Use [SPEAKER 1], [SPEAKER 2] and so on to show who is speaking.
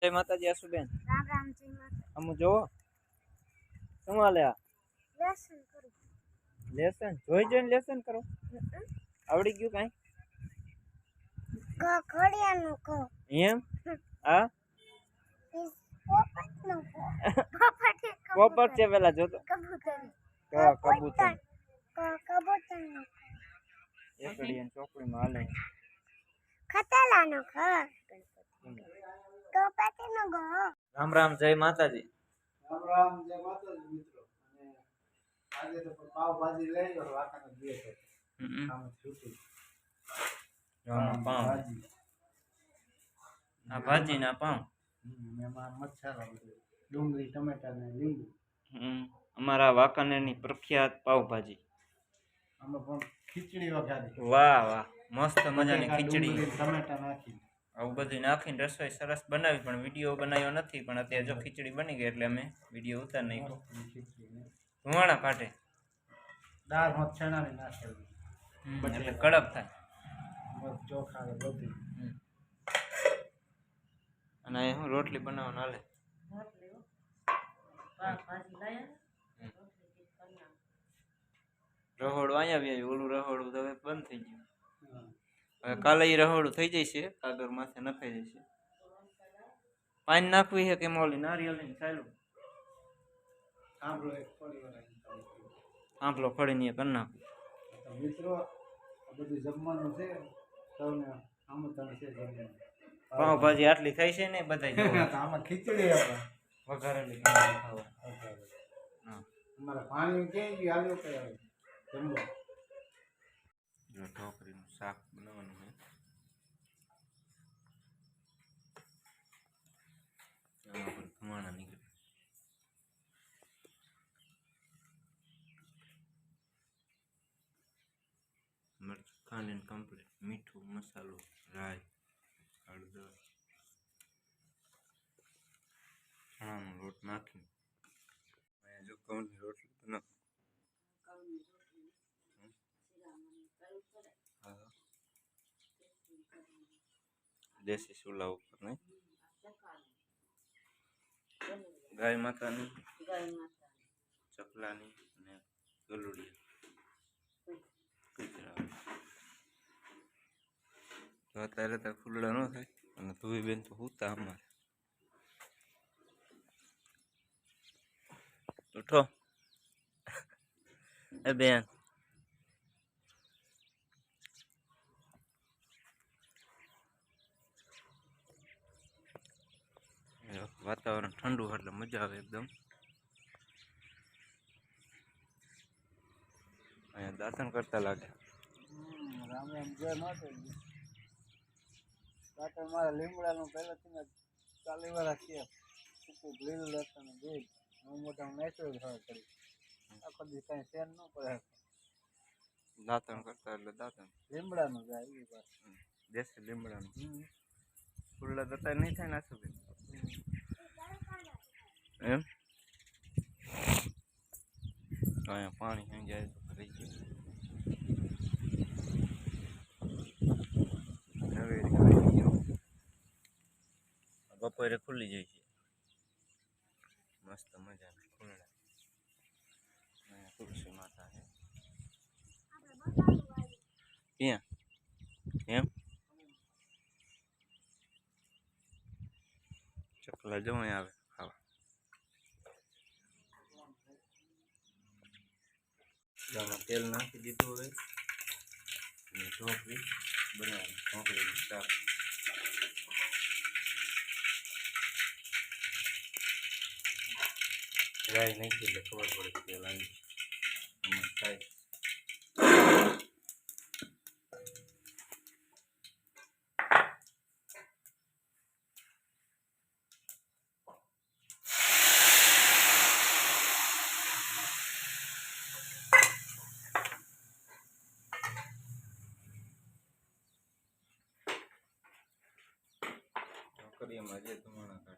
[SPEAKER 1] જય માતાજી આશુબેન.
[SPEAKER 2] રામ રામ જય માતા.
[SPEAKER 1] અમુ જોવો શું હાલે? આ
[SPEAKER 2] લેસન કરું.
[SPEAKER 1] લેસન જોઈને લેસન કરો? આવડી ગયું કાંઈ?
[SPEAKER 2] ઘડિયાળનું કહો
[SPEAKER 1] એમ? હા
[SPEAKER 2] પોપટનું કહો.
[SPEAKER 1] પોપટ છે પેલા જોતો.
[SPEAKER 2] કબૂતર.
[SPEAKER 1] કબૂતર.
[SPEAKER 2] કબૂતરનું
[SPEAKER 1] એકડી અને ચોકડીમાં હાલે.
[SPEAKER 2] ખતેલાનું કહો. ગણપતિનું કહો.
[SPEAKER 1] રામ રામ જય માતાજી.
[SPEAKER 3] રામ રામ જય માતાજી મિત્રો. અને આજે તો પાવભાજી લઈ ગયો વાકાનો બે છે. આમ છૂટી.
[SPEAKER 1] ભાજી. આ ભાજી ના પાઉં.
[SPEAKER 3] એમાં મસાલા બધું ડુંગળી ટમેટા ને લીંબુ.
[SPEAKER 1] અમારા વાંકાનેરની પ્રખ્યાત પાવભાજી.
[SPEAKER 3] આમાં પણ ખીચડી વઘારી.
[SPEAKER 1] વાહ વાહ મસ્ત મજાની ખીચડી.
[SPEAKER 3] ટમેટા નાખી
[SPEAKER 1] આવું બધું નાખીને રસોઈ સરસ બનાવી, પણ વિડીયો બનાવ્યો નથી. પણ અત્યારે જો ખીચડી બની ગઈ એટલે અમે વિડીયો ઉતાર નાખ્યો. ધુવાણા કાઢે.
[SPEAKER 3] દાળ ભાત ચણાની નાખેલી
[SPEAKER 1] એટલે કડક થાય.
[SPEAKER 3] ચોખા બધી.
[SPEAKER 1] અને એ હું રોટલી બનાવવાનું હાલે. રહોડું અહીંયા આવ્યા, ઓલું રહોડું તો હવે બંધ થઈ ગયું. હવે કાલે એ રહોડું થઈ જશે, કાગળ માથે નખાઈ જશે. પાણી નાખવી છે કે મોલી નારિયેળની ચાલ્યું આંપલો ફળીને કરી નાખું.
[SPEAKER 3] મિત્રો બધું જમવાનું છે, સૌને આમંત્રણ છે જમવાનું.
[SPEAKER 1] પાવભાજી આટલી થઈ છે ને બધા
[SPEAKER 3] આમાં ખીચડી
[SPEAKER 1] વઘારેલી ખાવા.
[SPEAKER 3] અમારે પાણી ક્યાં ગયું આવ્યો કઈ આવે જમવા.
[SPEAKER 1] ઢોકરીનું શાક બનાવવાનું છે. આમાં પણ ખમણ નીકળે. મરચું ખાંડીને કમ્પ્લીટ, મીઠું મસાલો રાઈ હળદર ચણાનો લોટ નાખીને જો ઘઉંની રોટલી બનાવ. દેશી ચૂલા ઉપર નહીં, ગાય માતાની ચકલાની અને ગલુડિયા. તો અત્યારે તો ફૂલડા ન થાય. અને ધોઈ બેન તો હુતા અમારે. ઉઠો એ બેન. વાતાવરણ ઠંડુ એટલે મજા આવે એકદમ. અહીંયા દાંતણ કરતા લાગે.
[SPEAKER 3] રામ રામ જય માતાજી. દાંતણ મારા લીમડાનું પહેલાથી 40 વર્ષ છે. સૂકું લીલું લસણ દૂધ હું મોટા નેચરલ ખબર પડી. આખો દી કાંઈ સેન ન પડે.
[SPEAKER 1] દાંતણ કરતા એટલે દાંતણ
[SPEAKER 3] લીમડાનું જાય એ વાત.
[SPEAKER 1] દેશી લીમડાનું. ફૂલડા તો અત્યારે નહીં થાય ને આસુબેન? એમ અહીંયા પાણી અહીં જાય તો ભરાઈ ગયું. બપોરે ખુલ્લી જાય છે મસ્ત મજાના ફૂલડા. અહીંયા તુલસી માતા છે. ક્યાં એમ ચકલા જો અહીં આવે ખાવા. આમાં તેલ નાખી દીધું હવે અને ઢોકળી બનાવવાની. ઢોકળીનું શાક. રાઈ નાખી એટલે ખબર પડે તેલ આવી આમાં થાય. ઢોકળીમાં જે ધુમાડા